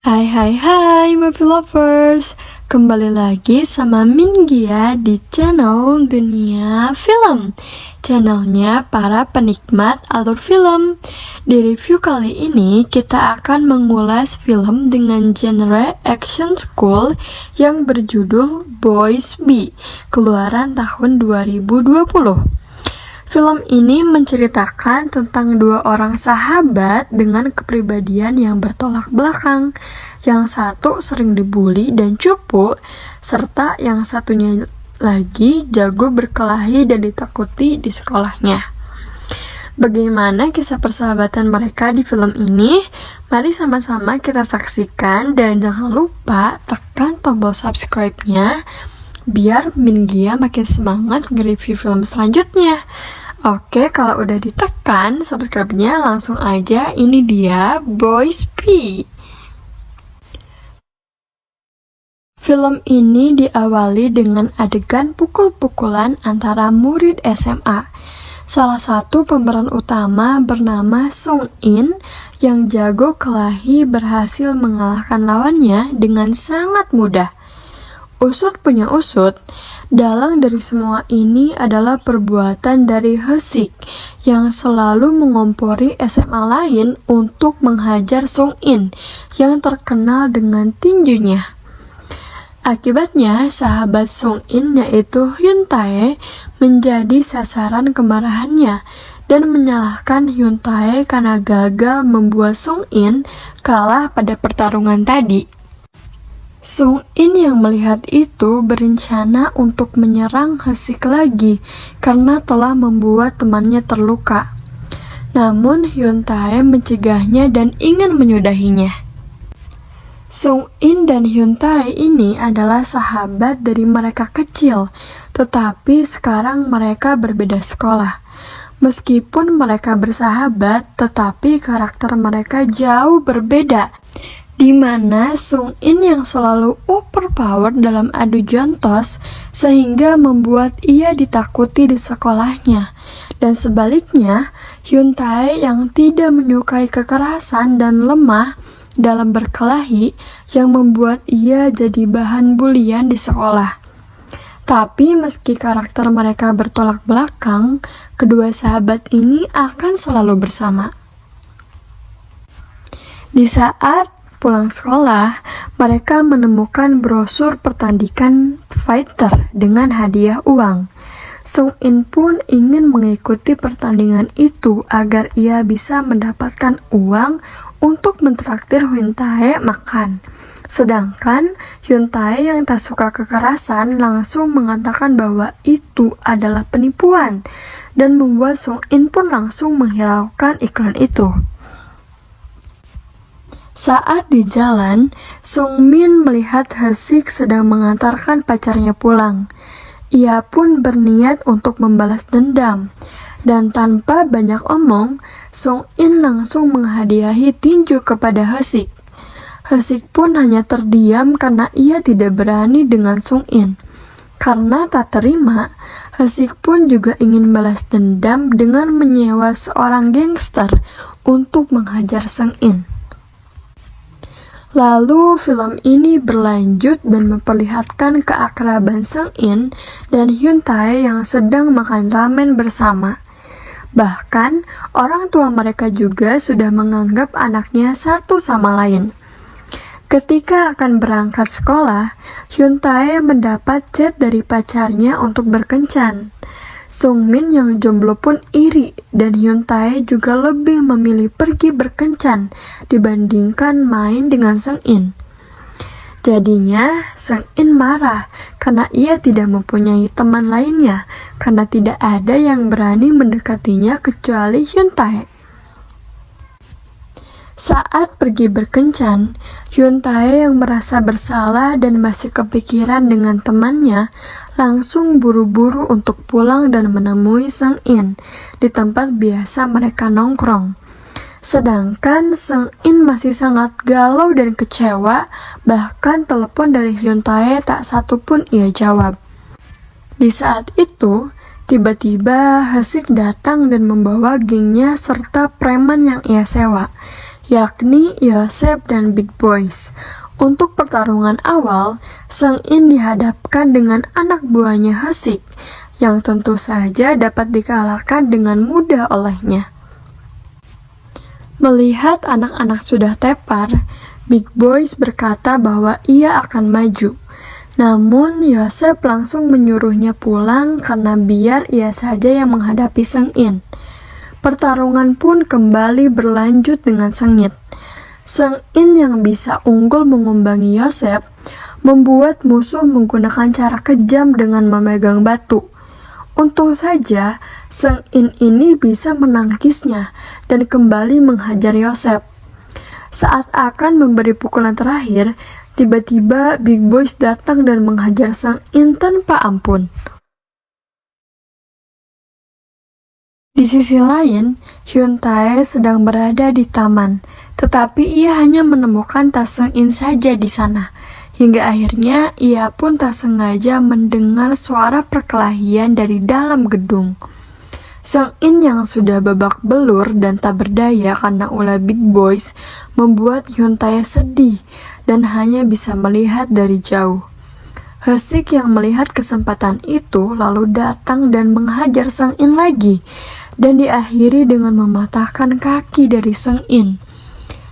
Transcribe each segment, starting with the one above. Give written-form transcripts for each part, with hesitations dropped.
Hai Movie Lovers. Kembali lagi sama Minggia di channel Dunia Film, channelnya para penikmat alur film. Di review kali ini kita akan mengulas film dengan genre action school yang berjudul Boys B, keluaran tahun 2020. Film ini menceritakan tentang dua orang sahabat dengan kepribadian yang bertolak belakang. Yang satu sering dibully dan cupu, serta yang satunya lagi jago berkelahi dan ditakuti di sekolahnya. Bagaimana kisah persahabatan mereka di film ini? Mari sama-sama kita saksikan dan jangan lupa tekan tombol subscribe-nya biar Minggia makin semangat nge-review film selanjutnya. Oke, kalau udah ditekan subscribe-nya, langsung aja ini dia Boys B. Film ini diawali dengan adegan pukul-pukulan antara murid SMA. Salah satu pemeran utama bernama Sung In yang jago kelahi berhasil mengalahkan lawannya dengan sangat mudah. Usut punya usut, dalang dari semua ini adalah perbuatan dari Hesik yang selalu mengompori SMA lain untuk menghajar Sung In yang terkenal dengan tinjunya. Akibatnya, sahabat Sung In yaitu Hyun Tae menjadi sasaran kemarahannya dan menyalahkan Hyun Tae karena gagal membuat Sung In kalah pada pertarungan tadi. Sung In yang melihat itu berencana untuk menyerang Hesik lagi karena telah membuat temannya terluka. Namun Hyun Tae mencegahnya dan ingin menyudahinya. Sung In dan Hyun Tae ini adalah sahabat dari mereka kecil, tetapi sekarang mereka berbeda sekolah. Meskipun mereka bersahabat, tetapi karakter mereka jauh berbeda, di mana Sung In yang selalu overpowered dalam adu jontos sehingga membuat ia ditakuti di sekolahnya, dan sebaliknya Hyun Tae yang tidak menyukai kekerasan dan lemah dalam berkelahi yang membuat ia jadi bahan bulian di sekolah. Tapi meski karakter mereka bertolak belakang, kedua sahabat ini akan selalu bersama. Di saat pulang sekolah, mereka menemukan brosur pertandingan fighter dengan hadiah uang. Sung In pun ingin mengikuti pertandingan itu agar ia bisa mendapatkan uang untuk mentraktir Hyun Tae makan. Sedangkan Hyun Tae yang tak suka kekerasan langsung mengatakan bahwa itu adalah penipuan dan membuat Sung In pun langsung menghiraukan iklan itu. Saat di jalan, Sung Min melihat Hesik sedang mengantarkan pacarnya pulang. Ia pun berniat untuk membalas dendam, dan tanpa banyak omong, Sung In langsung menghadiahi tinju kepada Hesik. Hesik pun hanya terdiam karena ia tidak berani dengan Sung In. Karena tak terima, Hesik pun juga ingin balas dendam dengan menyewa seorang gangster untuk menghajar Sung In. Lalu film ini berlanjut dan memperlihatkan keakraban Sung In dan Hyun Tae yang sedang makan ramen bersama. Bahkan orang tua mereka juga sudah menganggap anaknya satu sama lain. Ketika akan berangkat sekolah, Hyun Tae mendapat chat dari pacarnya untuk berkencan. Sung Min yang jomblo pun iri dan Hyun Tae juga lebih memilih pergi berkencan dibandingkan main dengan Sung In. Jadinya Sung In marah karena ia tidak mempunyai teman lainnya karena tidak ada yang berani mendekatinya kecuali Hyun Tae. Saat pergi berkencan, Hyun Tae yang merasa bersalah dan masih kepikiran dengan temannya langsung buru-buru untuk pulang dan menemui Sung In di tempat biasa mereka nongkrong. Sedangkan Sung In masih sangat galau dan kecewa, bahkan telepon dari Hyun Tae tak satu pun ia jawab. Di saat itu, Tiba-tiba Hesik datang dan membawa gengnya serta preman yang ia sewa, yakni Yosef dan Big Boys. Untuk pertarungan awal, Seng-in dihadapkan dengan anak buahnya Hesik, yang tentu saja dapat dikalahkan dengan mudah olehnya. Melihat anak-anak sudah tepar, Big Boys berkata bahwa ia akan maju. Namun, Yosef langsung menyuruhnya pulang karena biar ia saja yang menghadapi Seng-in. Pertarungan pun kembali berlanjut dengan sengit. Seng-in yang bisa unggul mengumbangi Yosef membuat musuh menggunakan cara kejam dengan memegang batu. Untung saja, Seng-in ini bisa menangkisnya dan kembali menghajar Yosef. Saat akan memberi pukulan terakhir, tiba-tiba Big Boys datang dan menghajar Seng-in tanpa ampun. Di sisi lain, Hyun Tae sedang berada di taman, tetapi ia hanya menemukan tas Seng-in saja di sana. Hingga akhirnya ia pun tak sengaja mendengar suara perkelahian dari dalam gedung. Seng-in yang sudah babak belur dan tak berdaya karena ulah Big Boys membuat Hyun Tae sedih dan hanya bisa melihat dari jauh. Hesik yang melihat kesempatan itu lalu datang dan menghajar Seng-in lagi dan diakhiri dengan mematahkan kaki dari Seng-in.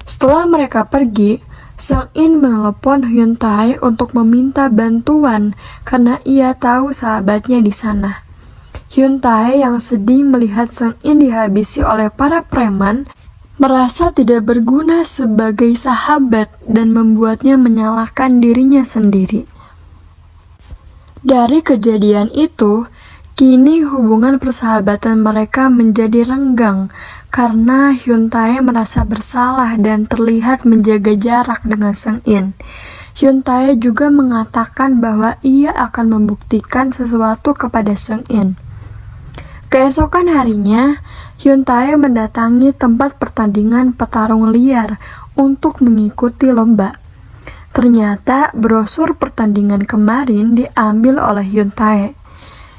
Setelah mereka pergi, Seng-in menelepon Hyun Tae untuk meminta bantuan karena ia tahu sahabatnya di sana. Hyun Tae yang sedih melihat Seng-in dihabisi oleh para preman merasa tidak berguna sebagai sahabat dan membuatnya menyalahkan dirinya sendiri. Dari kejadian itu, kini hubungan persahabatan mereka menjadi renggang karena Hyun Tae merasa bersalah dan terlihat menjaga jarak dengan Seng-in. Hyun Tae juga mengatakan bahwa ia akan membuktikan sesuatu kepada Seng-in. Keesokan harinya, Hyun Tae mendatangi tempat pertandingan petarung liar untuk mengikuti lomba. Ternyata brosur pertandingan kemarin diambil oleh Hyun Tae.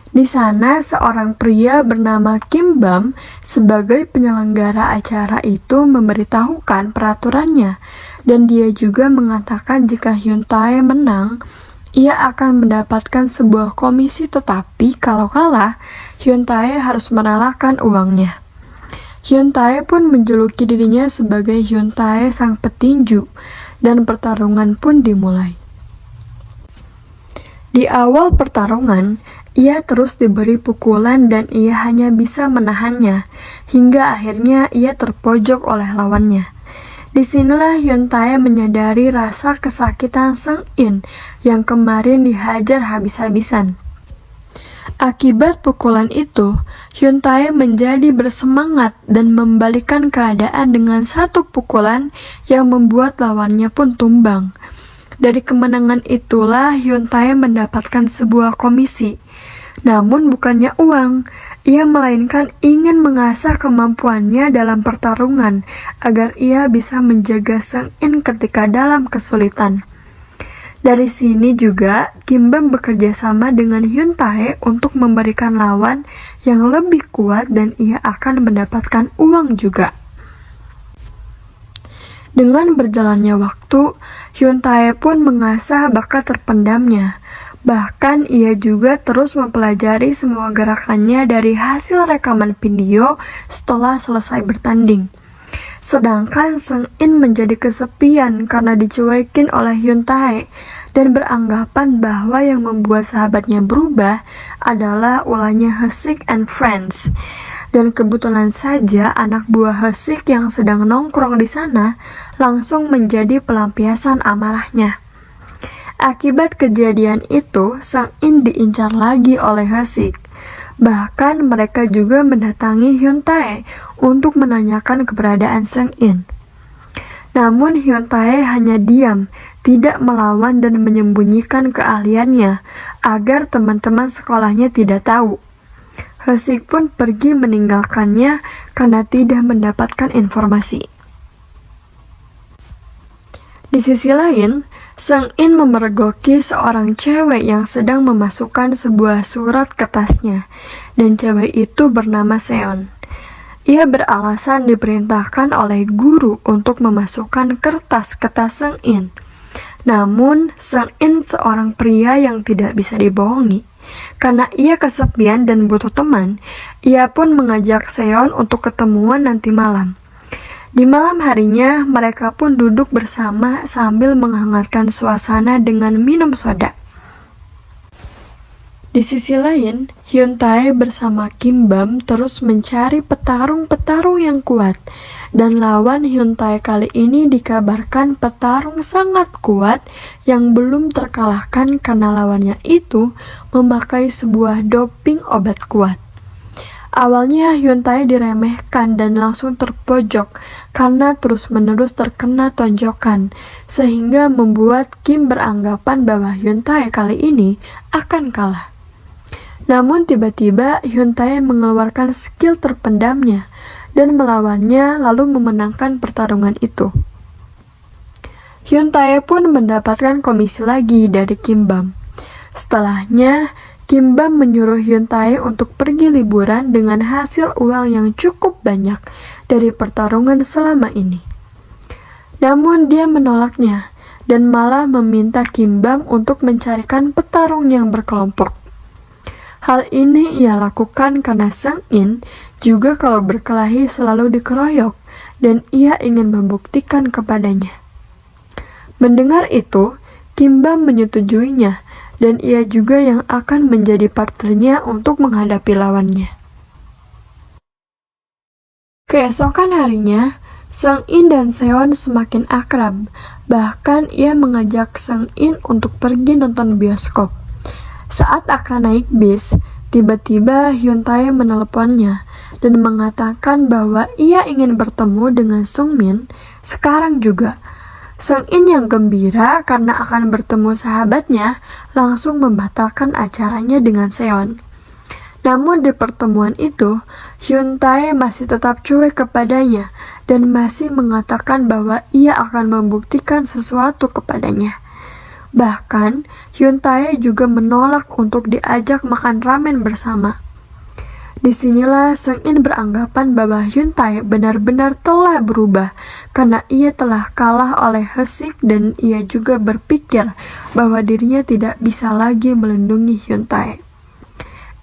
Di sana seorang pria bernama Kim Bam sebagai penyelenggara acara itu memberitahukan peraturannya dan dia juga mengatakan jika Hyun Tae menang, ia akan mendapatkan sebuah komisi tetapi kalau kalah, Hyun Tae harus merelakan uangnya. Hyun Tae pun menjuluki dirinya sebagai Hyun Tae sang petinju dan pertarungan pun dimulai. Di awal pertarungan, ia terus diberi pukulan dan ia hanya bisa menahannya, hingga akhirnya ia terpojok oleh lawannya. Disinilah Hyun Tae menyadari rasa kesakitan Seng-in yang kemarin dihajar habis-habisan. Akibat pukulan itu, Hyun Tae menjadi bersemangat dan membalikkan keadaan dengan satu pukulan yang membuat lawannya pun tumbang. Dari kemenangan itulah Hyun Tae mendapatkan sebuah komisi. Namun bukannya uang, ia melainkan ingin mengasah kemampuannya dalam pertarungan agar ia bisa menjaga Seng-in ketika dalam kesulitan. Dari sini juga Kim Bam bekerja sama dengan Hyun Tae untuk memberikan lawan yang lebih kuat dan ia akan mendapatkan uang juga. Dengan berjalannya waktu, Hyun Tae pun mengasah bakat terpendamnya. Bahkan ia juga terus mempelajari semua gerakannya dari hasil rekaman video setelah selesai bertanding. Sedangkan Seng-in menjadi kesepian karena dicuekin oleh Hyun Tae dan beranggapan bahwa yang membuat sahabatnya berubah adalah ulahnya Hesik and Friends. Dan kebetulan saja anak buah Hesik yang sedang nongkrong di sana langsung menjadi pelampiasan amarahnya. Akibat kejadian itu, Seng-in diincar lagi oleh Hesik. Bahkan mereka juga mendatangi Hyun Tae untuk menanyakan keberadaan Seng-in. Namun Hyun Tae hanya diam, tidak melawan dan menyembunyikan keahliannya agar teman-teman sekolahnya tidak tahu. Hesik pun pergi meninggalkannya karena tidak mendapatkan informasi. Di sisi lain, Seng In memergoki seorang cewek yang sedang memasukkan sebuah surat ke tasnya, dan cewek itu bernama Seon. Ia beralasan diperintahkan oleh guru untuk memasukkan kertas ke tas Seng In. Namun, Seng In seorang pria yang tidak bisa dibohongi. Karena ia kesepian dan butuh teman, ia pun mengajak Seon untuk ketemuan nanti malam. Di malam harinya, mereka pun duduk bersama sambil menghangatkan suasana dengan minum soda. Di sisi lain, Hyun Tae bersama Kim Bam terus mencari petarung-petarung yang kuat. Dan lawan Hyun Tae kali ini dikabarkan petarung sangat kuat yang belum terkalahkan karena lawannya itu memakai sebuah doping obat kuat. Awalnya Hyun Tae diremehkan dan langsung terpojok karena terus-menerus terkena tonjokan, sehingga membuat Kim beranggapan bahwa Hyun Tae kali ini akan kalah. Namun tiba-tiba Hyun Tae mengeluarkan skill terpendamnya dan melawannya lalu memenangkan pertarungan itu. Hyun Tae pun mendapatkan komisi lagi dari Kim Bam. Setelahnya, Kim Bam menyuruh Hyun Tae untuk pergi liburan dengan hasil uang yang cukup banyak dari pertarungan selama ini. Namun dia menolaknya dan malah meminta Kim Bam untuk mencarikan petarung yang berkelompok. Hal ini ia lakukan karena Seng In juga kalau berkelahi selalu dikeroyok dan ia ingin membuktikan kepadanya. Mendengar itu, Kim Bam menyetujuinya dan ia juga yang akan menjadi partnernya untuk menghadapi lawannya. Keesokan harinya, Seng In dan Seon semakin akrab. Bahkan ia mengajak Seng In untuk pergi nonton bioskop. Saat akan naik bis, tiba-tiba Hyun Tae meneleponnya dan mengatakan bahwa ia ingin bertemu dengan Sung Min sekarang juga. Seng In yang gembira karena akan bertemu sahabatnya langsung membatalkan acaranya dengan Seon. Namun di pertemuan itu, Hyun Tae masih tetap cuek kepadanya dan masih mengatakan bahwa ia akan membuktikan sesuatu kepadanya. Bahkan, Hyun Tae juga menolak untuk diajak makan ramen bersama. Disinilah Seng In beranggapan bahwa Hyun Tae benar-benar telah berubah karena ia telah kalah oleh Hesik dan ia juga berpikir bahwa dirinya tidak bisa lagi melindungi Hyun Tae.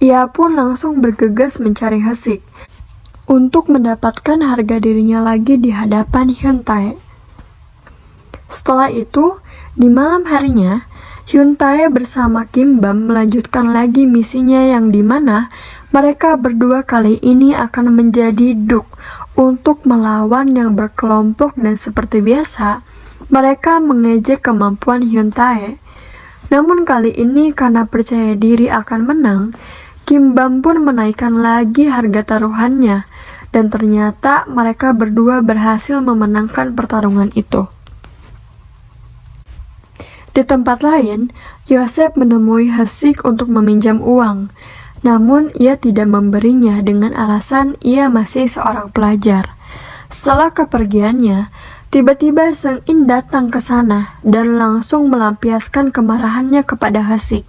Ia pun langsung bergegas mencari Hesik untuk mendapatkan harga dirinya lagi di hadapan Hyun Tae. Setelah itu, di malam harinya, Hyun Tae bersama Kim Bam melanjutkan lagi misinya yang dimana mereka berdua kali ini akan menjadi duk untuk melawan yang berkelompok dan seperti biasa, mereka mengejek kemampuan Hyun Tae. Namun kali ini karena percaya diri akan menang, Kim Bam pun menaikkan lagi harga taruhannya dan ternyata mereka berdua berhasil memenangkan pertarungan itu. Di tempat lain, Yosef menemui Hesik untuk meminjam uang. Namun ia tidak memberinya dengan alasan ia masih seorang pelajar. Setelah kepergiannya, tiba-tiba Seng In datang ke sana dan langsung melampiaskan kemarahannya kepada Hesik.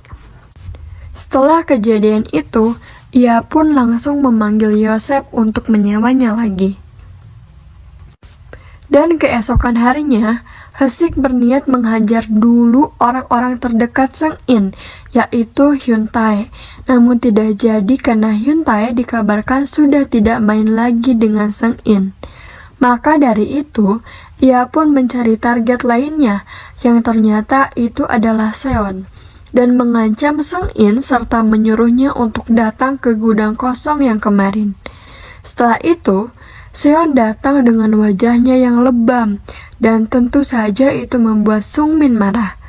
Setelah kejadian itu, ia pun langsung memanggil Yosef untuk menyewanya lagi. Dan keesokan harinya, Hesik berniat menghajar dulu orang-orang terdekat Seng In, yaitu Hyun Tae. Namun tidak jadi karena Hyun Tae dikabarkan sudah tidak main lagi dengan Seng In. Maka dari itu, ia pun mencari target lainnya, yang ternyata itu adalah Seon, dan mengancam Seng In serta menyuruhnya untuk datang ke gudang kosong yang kemarin. Setelah itu, Seon datang dengan wajahnya yang lebam, dan tentu saja itu membuat Sung Min marah.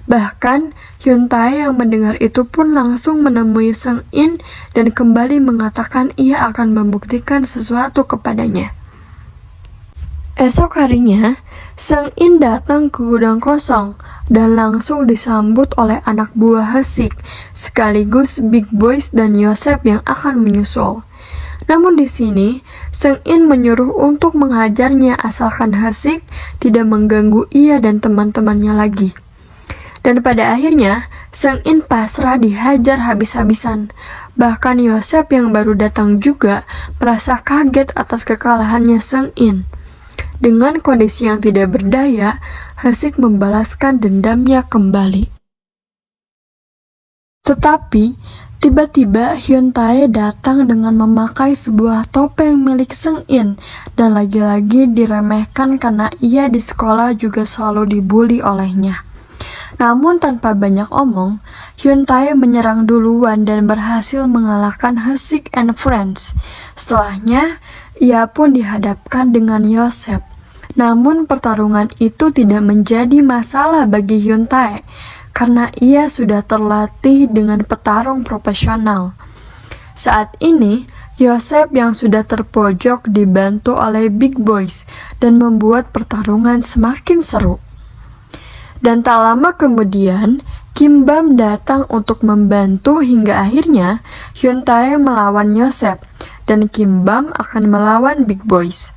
Bahkan, Hyun Tae yang mendengar itu pun langsung menemui Seng In dan kembali mengatakan ia akan membuktikan sesuatu kepadanya. Esok harinya, Seng In datang ke gudang kosong dan langsung disambut oleh anak buah Hesik, sekaligus Big Boys dan Yosef yang akan menyusul. Namun di sini, Seng In menyuruh untuk menghajarnya asalkan Hesik tidak mengganggu ia dan teman-temannya lagi. Dan pada akhirnya, Seung-in pasrah dihajar habis-habisan. Bahkan Yosef yang baru datang juga merasa kaget atas kekalahannya Seung-in. Dengan kondisi yang tidak berdaya, Hasik membalaskan dendamnya kembali. Tetapi, tiba-tiba Hyun Tae datang dengan memakai sebuah topeng milik Seung-in dan lagi-lagi diremehkan karena ia di sekolah juga selalu dibully olehnya. Namun tanpa banyak omong, Hyun Tae menyerang duluan dan berhasil mengalahkan Hasik and Friends. Setelahnya, ia pun dihadapkan dengan Yosef. Namun pertarungan itu tidak menjadi masalah bagi Hyun Tae karena ia sudah terlatih dengan petarung profesional. Saat ini, Yosef yang sudah terpojok dibantu oleh Big Boys dan membuat pertarungan semakin seru. Dan tak lama kemudian, Kim Bam datang untuk membantu hingga akhirnya Hyun Tae melawan Yosef dan Kim Bam akan melawan Big Boys.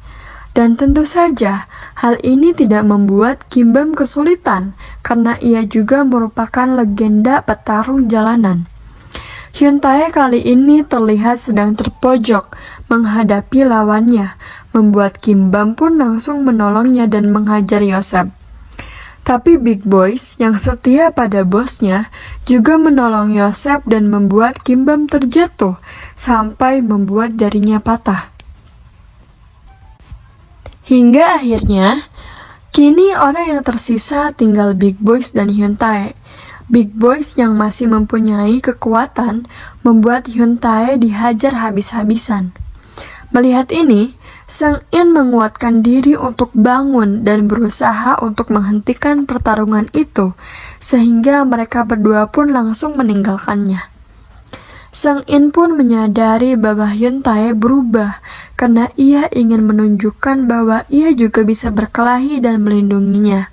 Dan tentu saja, hal ini tidak membuat Kim Bam kesulitan karena ia juga merupakan legenda petarung jalanan. Hyun Tae kali ini terlihat sedang terpojok menghadapi lawannya, membuat Kim Bam pun langsung menolongnya dan menghajar Yosef. Tapi Big Boys yang setia pada bosnya juga menolong Yosef dan membuat Kim Bam terjatuh sampai membuat jarinya patah. Hingga akhirnya, kini orang yang tersisa tinggal Big Boys dan Hyun Tae. Big Boys yang masih mempunyai kekuatan membuat Hyun Tae dihajar habis-habisan. Melihat ini, Seung-in menguatkan diri untuk bangun dan berusaha untuk menghentikan pertarungan itu, sehingga mereka berdua pun langsung meninggalkannya. Seung-in pun menyadari bahwa Hyun Tae berubah karena ia ingin menunjukkan bahwa ia juga bisa berkelahi dan melindunginya.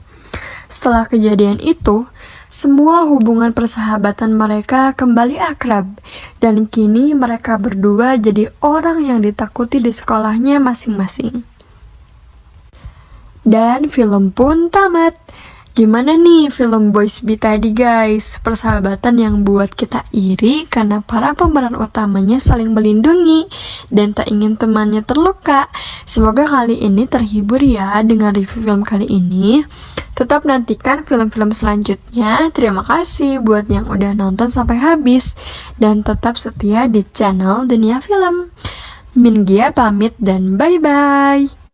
Setelah kejadian itu, semua hubungan persahabatan mereka kembali akrab, dan kini mereka berdua jadi orang yang ditakuti di sekolahnya masing-masing. Dan film pun tamat. Gimana nih film Boys Be tadi guys? Persahabatan yang buat kita iri karena para pemeran utamanya saling melindungi dan tak ingin temannya terluka. Semoga kali ini terhibur ya dengan review film kali ini. Tetap nantikan film-film selanjutnya. Terima kasih buat yang udah nonton sampai habis. Dan tetap setia di channel Dunia Film. Min Gia pamit dan bye-bye.